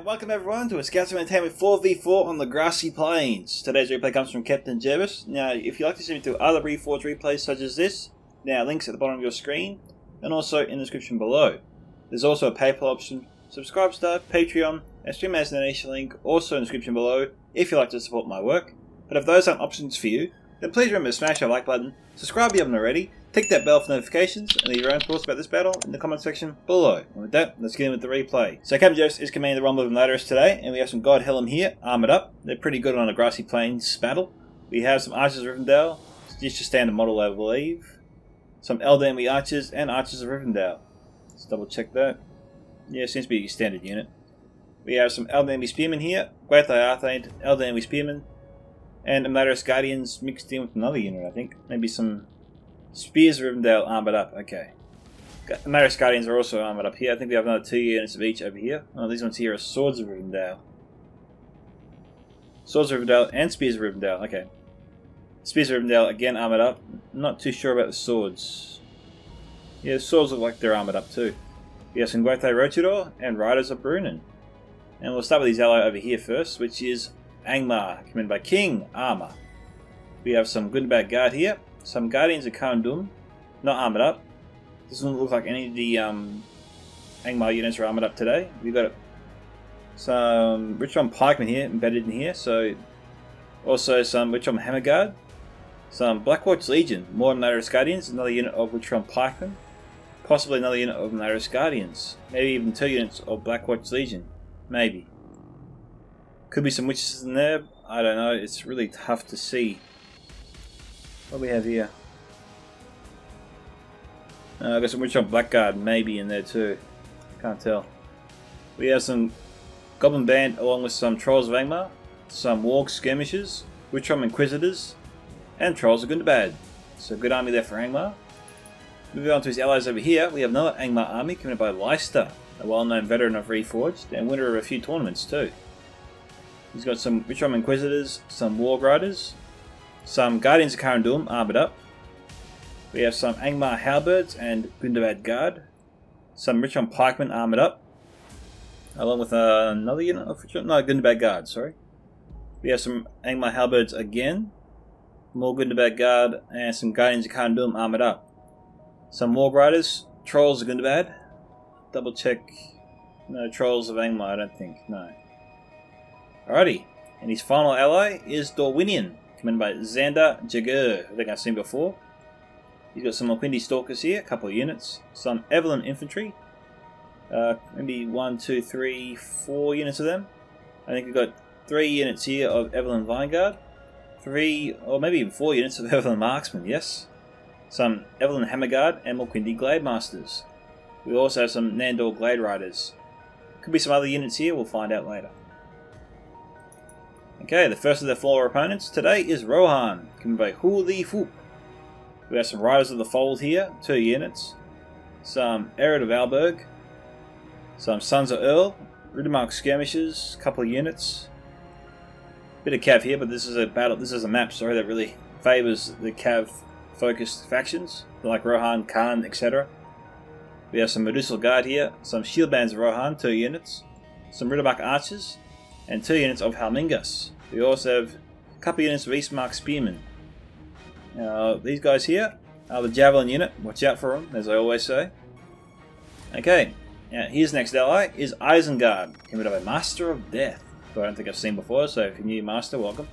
Welcome everyone to a Scouts of Entertainment 4v4 on the grassy plains. Today's replay comes from Captain Jervis. Now, if you'd like to see me do other Reforged replays such as this, now links at the bottom of your screen and also in the description below. There's also a PayPal option, Subscribestar, Patreon, and Stream as an initial link also in the description below if you'd like to support my work. But if those aren't options for you, then please remember to smash that like button, subscribe if you haven't already, tick that bell for notifications, and leave your own thoughts about this battle in the comment section below. And with that, let's get in with the replay. So Captain Jervis is commanding the Rumble of Ladderus today, and we have some God Helm here, armoured up. They're pretty good on a grassy plains battle. We have some Archers of Rivendell, just a standard model I believe. Some Elderly Archers and Archers of Rivendell. Let's double check that. Yeah, seems to be a standard unit. We have some Elderly Spearmen here, Great Arthaid, Elderly Spearmen, and Ladderus Guardians mixed in with another unit, I think. Maybe some Spears of Rivendell armoured up, okay. Ladderus Guardians are also armoured up here. I think we have another 2 units of each over here. Oh, these ones here are Swords of Rivendell. Swords of Rivendell and Spears of Rivendell, okay. Spears of Rivendell again armoured up. Not too sure about the swords. Yeah, the swords look like they're armoured up too. We have some Great Rotudor and Riders of Brunnen. And we'll start with his ally over here first, which is Angmar, commanded by King Armor. We have some good and bad guard here. Some Guardians of Khazad-dûm, not armoured up. Doesn't look like any of the Angmar units are armoured up today. We've got some Richmond Pikemen here, embedded in here. So also some Richmond Hammer Guard. Some Blackwatch Legion, more Ladderus Guardians, another unit of Richmond Pikemen. Possibly another unit of Ladderus Guardians. Maybe even 2 units of Blackwatch Legion. Maybe. Could be some witches in there. I don't know. It's really tough to see. What do we have here? I've got some Richmond Blackguard maybe in there too. Can't tell. We have some Goblin Band along with some Trolls of Angmar, some Warg Skirmishers, Richmond Inquisitors, and Trolls of Gundabad. So good army there for Angmar. Moving on to his allies over here, we have another Angmar army commanded by Leicester, a well-known veteran of Reforged and winner of a few tournaments too. He's got some Richmond Inquisitors, some Warg Riders, some Guardians of Khazad-dûm armoured up. We have some Angmar Halberds and Gundabad Guard, some Richmond Pikemen armoured up, along with another unit of Gundabad Guard, sorry. We have some Angmar Halberds again, more Gundabad Guard, and some Guardians of Khazad-dûm armoured up. Some Warg Riders, Trolls of Gundabad. Double check. No, Trolls of Angmar, I don't think. No. Alrighty. And his final ally is Dorwinion, commanded by Xander Jagur. I think I've seen before. He's got some Alquindi Stalkers here, a couple of units. Some Evelyn Infantry. Maybe 1, 2, 3, 4 units of them. I think we've got 3 units here of Evelyn Vanguard. 3, or maybe even 4 units of Evelyn Marksmen, yes. Some Evelyn Hammerguard and Alquindi Glade Masters. We also have some Nandor Glade Riders. Could be some other units here, we'll find out later. Okay, the first of their floor opponents today is Rohan, commanded by Hu Li Fu. We have some Riders of the Fold here, 2 units. Some Ered of Alberg. Some Sons of Earl, Rudemark Skirmishers, couple of units. Bit of Cav here, but this is a map, sorry, that really favours the Cav focused factions, like Rohan, Khan, etc. We have some Medusa Guard here, some Shield Bands of Rohan, 2 units. Some Rudemark Archers, and 2 units of Halmingas. We also have a couple of units of Eastmark Spearmen. These guys here are the Javelin unit. Watch out for them, as I always say. Okay, now his next ally is Isengard, commanded by Master of Death, who I don't think I've seen before, so if you're new Master, welcome.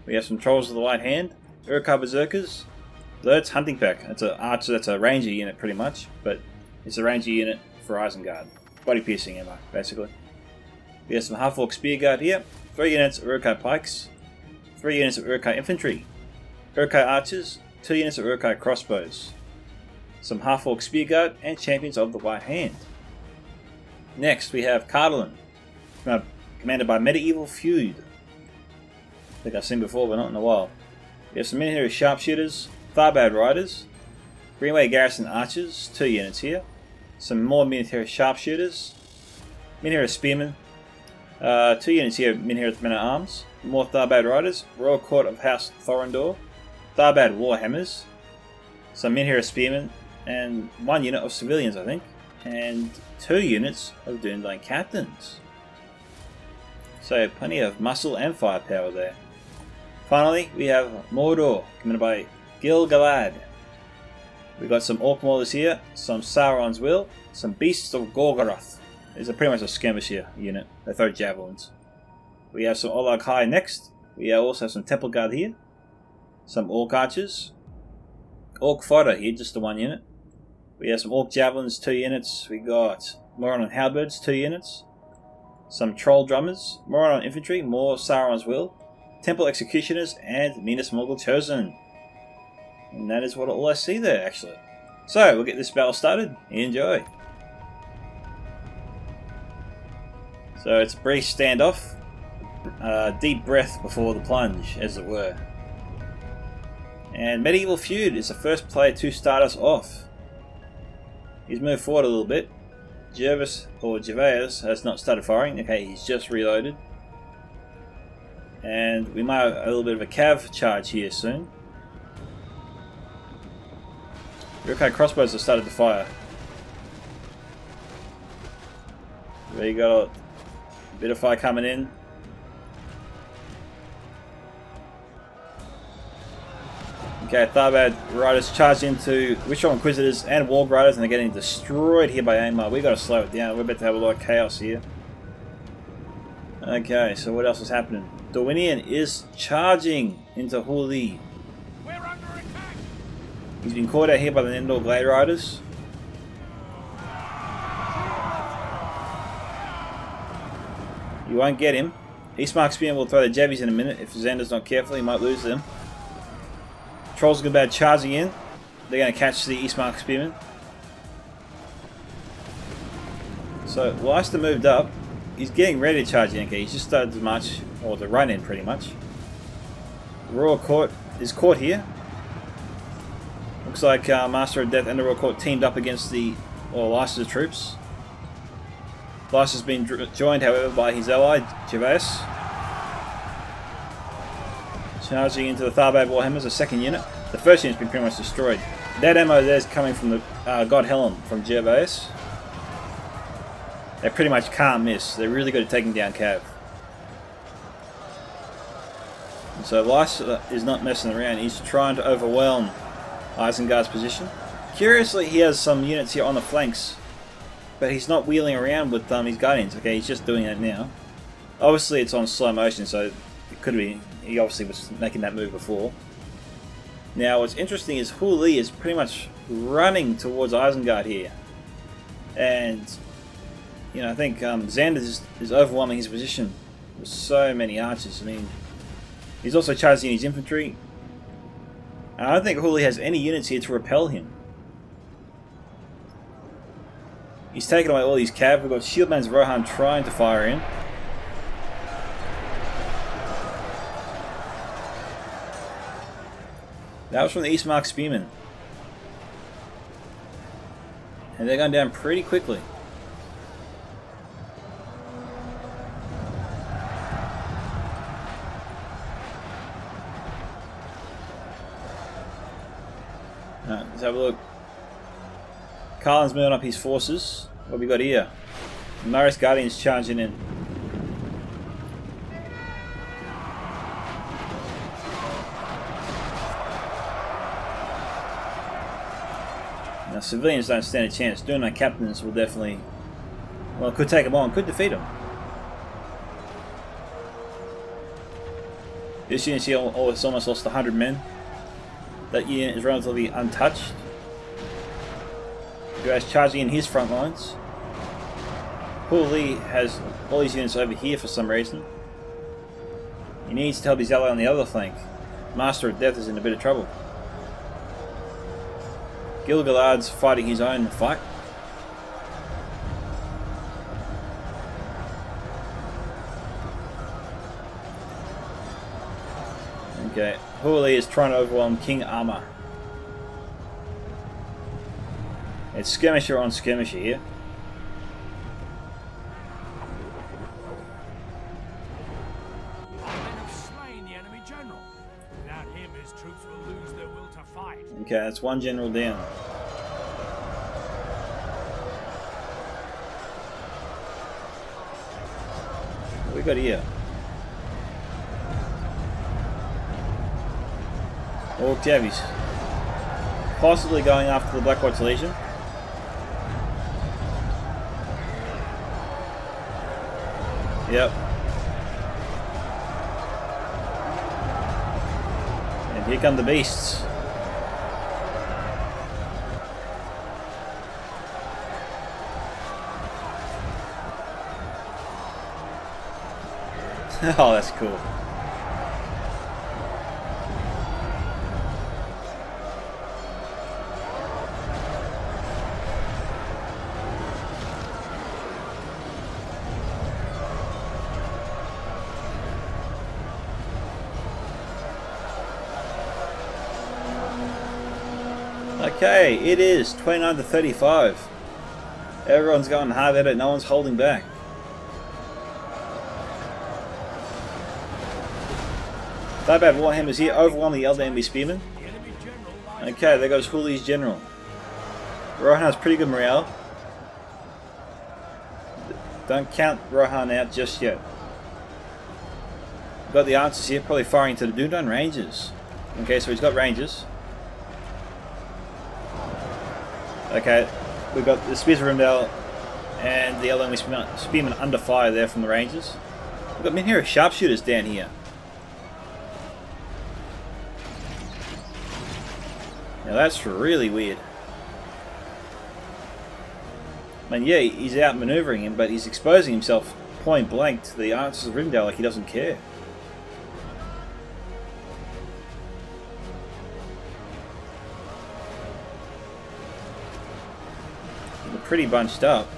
We have some Trolls of the White Hand, Urukar Berserkers, Lurtz Hunting Pack. That's a archer, that's a ranger unit pretty much, but it's a ranger unit for Isengard. Body piercing ammo, basically. We have some Half-Orc Spear Guard here, 3 units of Urukar Pikes, 3 units of Urukar Infantry, Urukar Archers, 2 units of Urukar Crossbows, some Half-Orc Spear Guard, and Champions of the White Hand. Next we have Cardalin, commanded by Medieval Feud. I think I've seen before, but not in a while. We have some Military Sharpshooters, Tharbad Riders, Greenway Garrison Archers, 2 units here, some more Military Sharpshooters, Minhira Spearmen. 2 units here, Minhira Men at Arms. More Tharbad Riders. Royal Court of House Thorondor. Tharbad Warhammers. Some Minhira Spearmen. And 1 unit of civilians, I think. And 2 units of Dundalk Captains. So plenty of muscle and firepower there. Finally, we have Mordor, commanded by Gil-galad. We've got some Orc Maulers here, some Sauron's Will, some Beasts of Gorgoroth. These are pretty much a skirmisher unit. They throw javelins. We have some Olag High next. We also have some Temple Guard here. Some Orc Archers. Orc Fighter here, just the 1 unit. We have some Orc Javelins, 2 units. We got Moron Halberds, 2 units. Some Troll Drummers, Moron Infantry, more Sauron's Will, Temple Executioners, and Minas Morgul Chosen. And that is what all I see there, actually. So, we'll get this battle started. Enjoy. So, it's a brief standoff. Deep breath before the plunge, as it were. And Medieval Feud is the first player to start us off. He's moved forward a little bit. Gervais has not started firing. Okay, he's just reloaded. And we might have a little bit of a cav charge here soon. Recon crossbows have started to fire. There you got a bit of fire coming in. Okay, Tharbad Riders charge into Ritual Inquisitors and Warg Riders, and they're getting destroyed here by Aimar. We got to slow it down. We're about to have a lot of chaos here. Okay, so what else is happening? Dorwinian is charging into Huli. We're under attack. He's been caught out here by the Nendor Glade Riders. You won't get him. Eastmark Spearman will throw the jabbies in a minute. If Xander's not careful, he might lose them. Trolls are bad charging in. They're going to catch the Eastmark Spearman. So Leicester moved up. He's getting ready to charge in. Okay, he's just started to march, or to run in pretty much. Royal Court is caught here. Looks like Master of Death and the Royal Court teamed up against the Leicester's troops. Leicester's been joined, however, by his ally, Gervais. Charging into the Tharbad Warhammers, a 2nd unit. The 1st unit's been pretty much destroyed. That ammo there's coming from the God Helm from Gervais. They pretty much can't miss. They're really good at taking down cav. And so Leicester is not messing around. He's trying to overwhelm Isengard's position. Curiously, he has some units here on the flanks, but he's not wheeling around with his Guardians. Okay, he's just doing that now. Obviously, it's on slow motion, so it could be. He obviously was making that move before. Now, what's interesting is Huli is pretty much running towards Isengard here. And, you know, I think Xander is overwhelming his position with so many archers. I mean, he's also charging his infantry. And I don't think Huli has any units here to repel him. He's taken away all these cav. We've got Shieldman's Rohan trying to fire in. That was from the Eastmark Spearmen. And they're going down pretty quickly. Alright, let's have a look. Carlin's moving up his forces. What have we got here? Norris Guardians charging in. Now, civilians don't stand a chance. Dundalk Captains will definitely, well, could take them on, could defeat them. This unit here almost lost 100 men. That unit is relatively untouched. Guy's charging in his front lines. Paul Lee has all his units over here for some reason. He needs to help his ally on the other flank. Master of Death is in a bit of trouble. Gil-galad's fighting his own fight. Okay, Huli is trying to overwhelm King Armor. It's skirmisher on skirmisher here. Okay, that's one general down. What we got here? More Octavius. Possibly going after the Black Watch Legion. Yep. And here come the beasts. Oh, that's cool. Okay, it is 29 to 35. Everyone's going hard at it, no one's holding back. That bad Warhammer's here, overwhelming the other enemy spearmen. Okay, there goes Hooli's general. Rohan has pretty good morale. Don't count Rohan out just yet. Got the archers here, probably firing into the Dundan Rangers. Okay, so he's got Rangers. Okay, we've got the Spears of Rindale and the other enemy spearmen under fire there from the Rangers. We've got Minhira sharpshooters down here. Now that's really weird. I mean, yeah, he's out maneuvering him, but he's exposing himself point blank to the archers of Rindale like he doesn't care. They're pretty bunched up.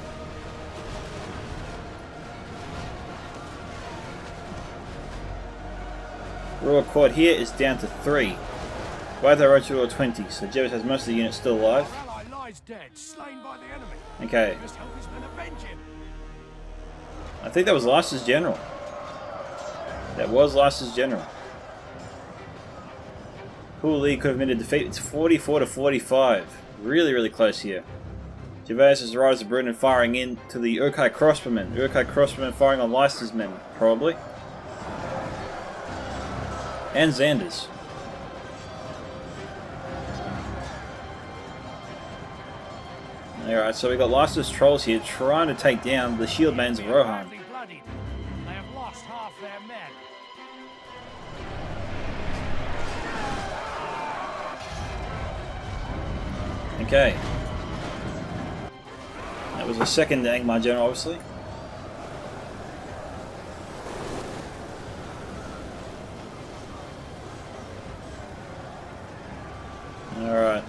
Royal Court here is down to 3. Both are to 20, so Jevis has most of the units still alive. Okay. I think that was Lysa's general. That was Lysa's general. Hooli could have been a defeat. It's 44 to 45. Really, really close here. Gervais has Rise of Brunnen firing into the Urkai crossbowmen. Urkai crossbowmen firing on Lysa's men, probably. And Xander's. Alright, so we got Lysa's trolls here trying to take down the shield bands of Rohan. They have lost half their men. Okay. That was a second Angmar general, obviously. Alright.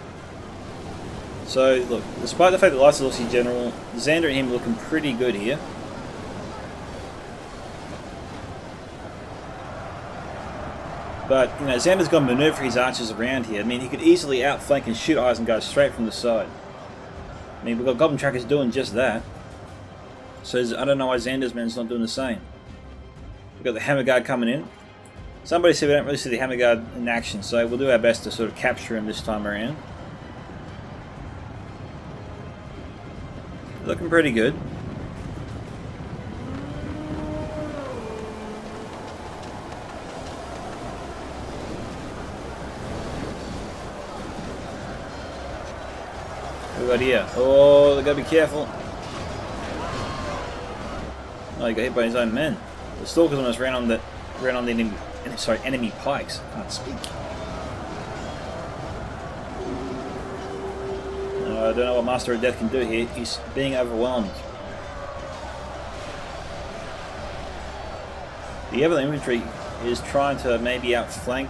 So, look, despite the fact that Lysa's lost his general, Xander and him are looking pretty good here. But, you know, Xander's got to maneuver his archers around here. I mean, he could easily outflank and shoot Isengard straight from the side. I mean, we've got Goblin Trackers doing just that. So, I don't know why Xander's men's not doing the same. We've got the Hammer Guard coming in. Somebody said we don't really see the Hammer Guard in action, so we'll do our best to sort of capture him this time around. Looking pretty good. What we got here? Oh, they gotta be careful. Oh, he got hit by his own men. The Stalkers almost ran on the enemy pikes. I can't speak. I don't know what Master of Death can do here. He's being overwhelmed. The Everland infantry is trying to maybe outflank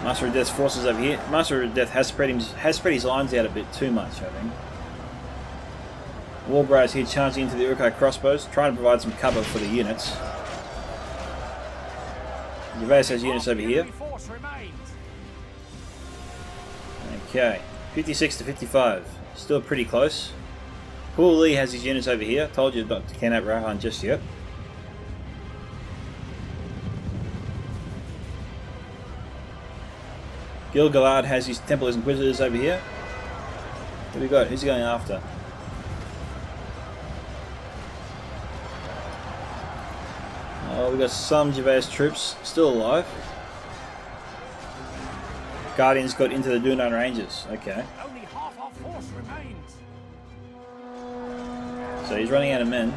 Master of Death's forces over here. Master of Death has spread his lines out a bit too much, I think. Warbrow is here charging into the Urkai crossbows, trying to provide some cover for the units. Gervais has units over here. Okay, 56 to 55. Still pretty close. Paul Lee has his units over here. Told you not to count out Rohan just yet. Gil-galad has his Templars Inquisitors over here. What have we got? Who's he going after? Oh, we got some Gervais troops still alive. Guardians got into the Dunedain Ranges. Okay. Only half our force remains. So he's running out of men.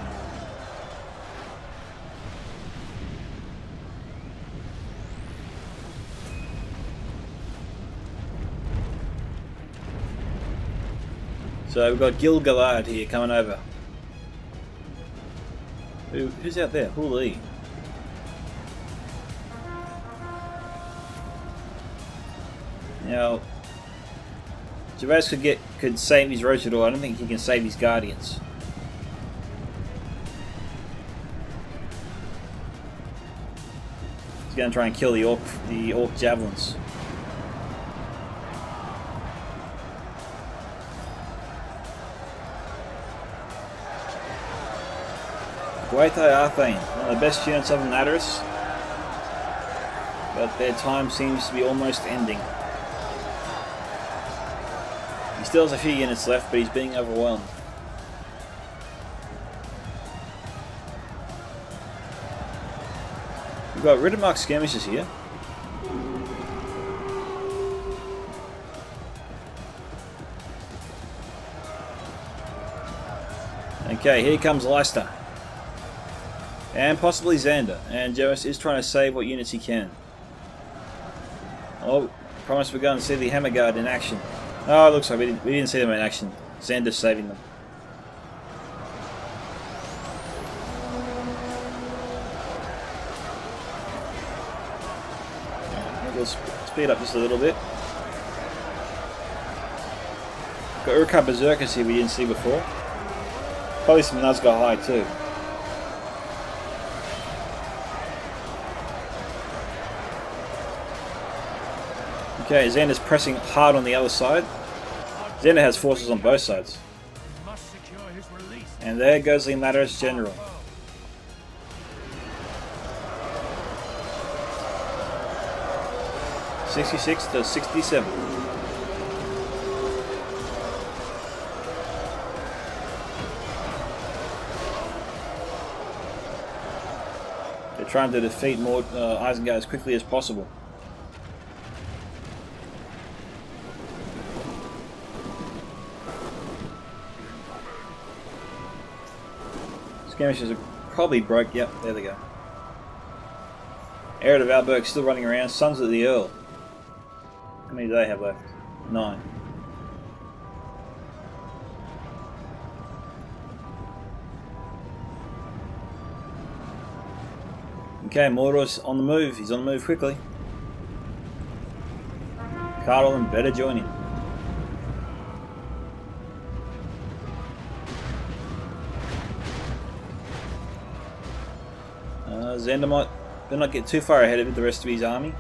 So we've got Gil-galad here coming over. Who's out there? Holy. Now, Gervais could save his Rochador. I don't think he can save his Guardians. He's going to try and kill the Orc Javelins. Guaithai Arthane, one of the best units of the Natteris, but their time seems to be almost ending. He still has a few units left, but he's being overwhelmed. We've got Riddermark skirmishes here. Okay, here comes Leicester. And possibly Xander. And Gervais is trying to save what units he can. Oh, I promise we're going to see the Hammer Guard in action. Oh, it looks like we didn't see them in action. Xander's saving them. We'll speed up just a little bit. Got Urquhart Berserkers here we didn't see before. Probably some Nazgûl High too. Okay, Xander's pressing hard on the other side. Xander has forces on both sides. And there goes the Natteris General. (66 to 67). They're trying to defeat more Isengard as quickly as possible. Skirmishes are probably broke. Yep, there they go. Heir of Valberg still running around. Sons of the Earl. How many do they have left? 9. Okay, Mordor's on the move. He's on the move quickly. Cardolan better join him. Xander might better not get too far ahead of the rest of his army.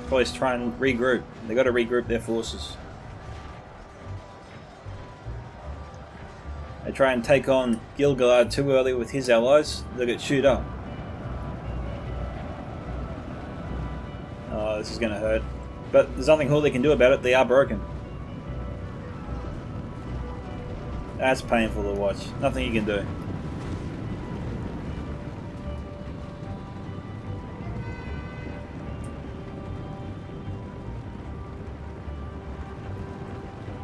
Probably just try and regroup. They've got to regroup their forces. They try and take on Gil-galad too early with his allies, they'll get chewed up. Oh, this is going to hurt. But there's nothing Hurley can do about it, they are broken. That's painful to watch. Nothing you can do.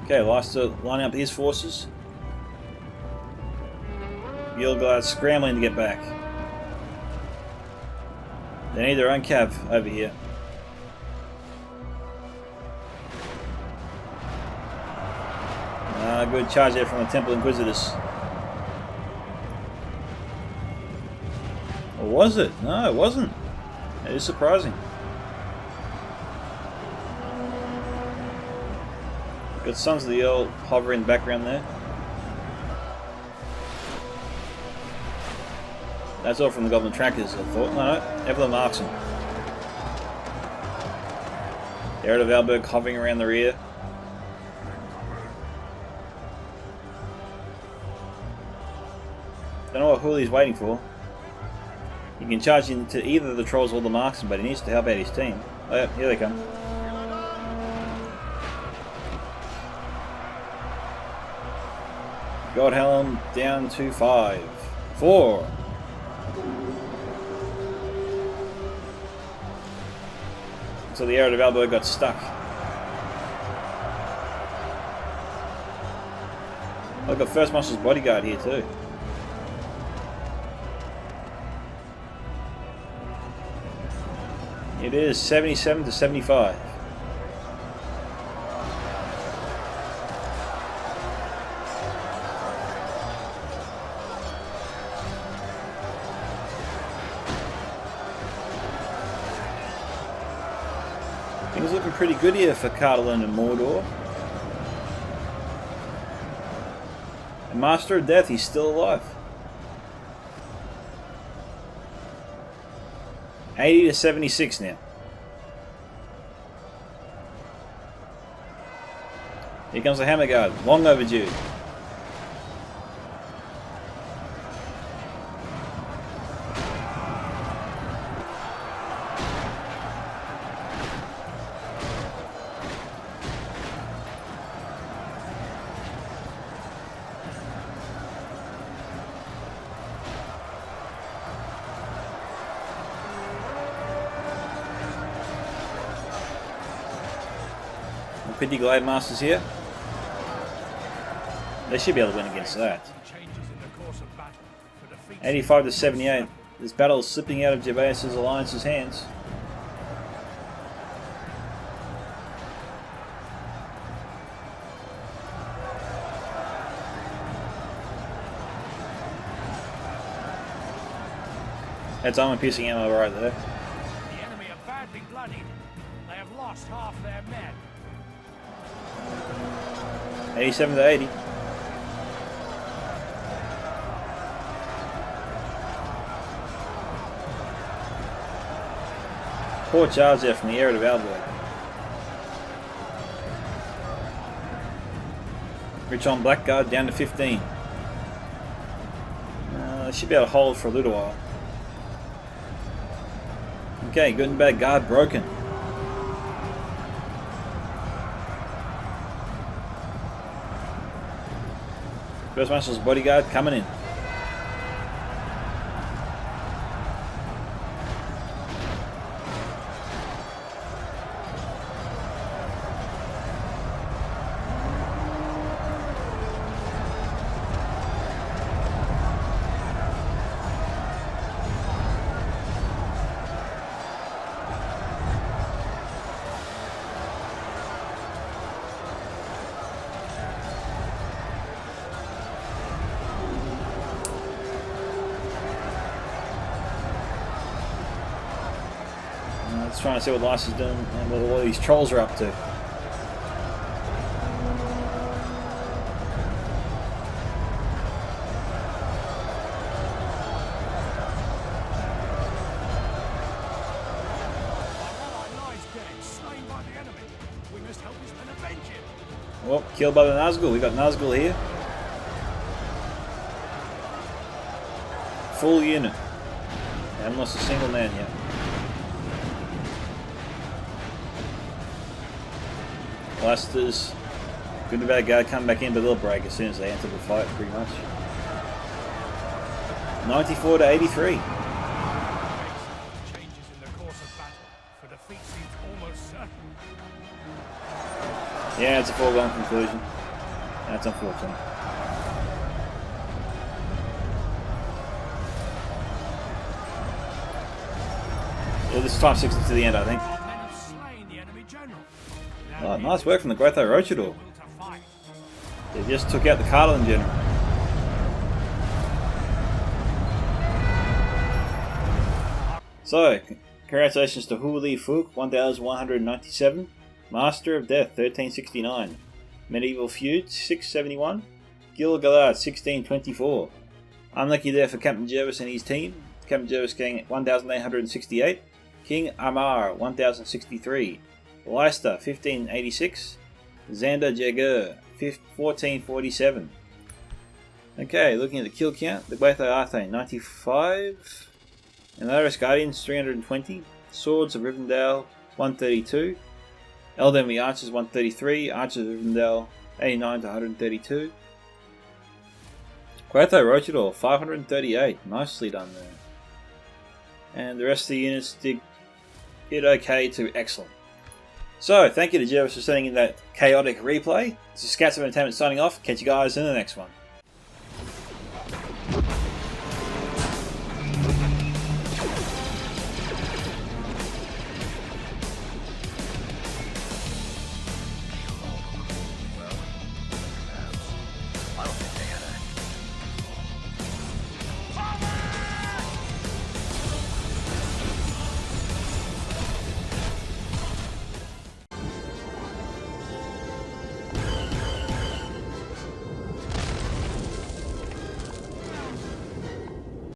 Okay, Leicester lining up his forces. Gil-galad scrambling to get back. They need their own cav over here. Good charge there from the Temple Inquisitors. Or was it? No, it wasn't. It is surprising. Got Sons of the Earl hovering in the background there. That's all from the Goblin Trackers, I thought. No, Evelyn marks them. Heir of Valberg hovering around the rear. Don't know what Hurley's waiting for. He He can charge into either the trolls or the marksman, but he needs to help out his team. Oh yeah, here they come. Godhelm down to 5. 4. So the Air of Valbo got stuck. I've got First Master's Bodyguard here too. It is 77 to 75. Things looking pretty good here for Catalan and Mordor. And Master of Death, he's still alive. 80 to 76 now. Here comes the Hammer Guard, long overdue. Pretty Glide Masters here. They should be able to win against that. 85 to 78. This battle is slipping out of Gervais's alliance's hands. That's armor-piercing ammo right there. The enemy are badly bloodied. They have lost half their men. 87 to 80. Poor charge there from the Air of Valborg. Recon Blackguard down to 15. They should be able to hold for a little while. Okay, good and bad guard broken. First Master's Bodyguard coming in. Just trying to see what Lice is doing and what all these trolls are up to. Well, killed by the Nazgul. We got Nazgul here. Full unit. Haven't lost a single man yet. Blasters. Good and bad guard come back in, but they'll break as soon as they enter the fight, pretty much. 94 to 83. Changes in the course of battle, for defeat seems almost certain. Yeah, it's a foregone conclusion. That's unfortunate. Yeah, this is time 60 to the end, I think. Our men have slain the enemy general. Oh, nice work from the Grotho Rochador. They just took out the Catalan general. So, congratulations to Huli Fuk, 1197. Master of Death, 1369. Medieval Feud, 671. Gil Galad, 1624. Unlucky there for Captain Jervis and his team. Captain Jervis getting 1868. King Amar, 1063. Leicester, 1586. Xander Jagur, 1447. Okay, looking at the kill count, the Gwaitho Arthane, 95. And Laris Guardians 320, Swords of Rivendell 132, Elden Enemy Archers 133, Archers of Rivendell 89 to 132, Quatho Rochador 538, nicely done there. And the rest of the units did okay to excellent. So, thank you to Jervis for sending in that chaotic replay. This is Scats of Entertainment signing off. Catch you guys in the next one.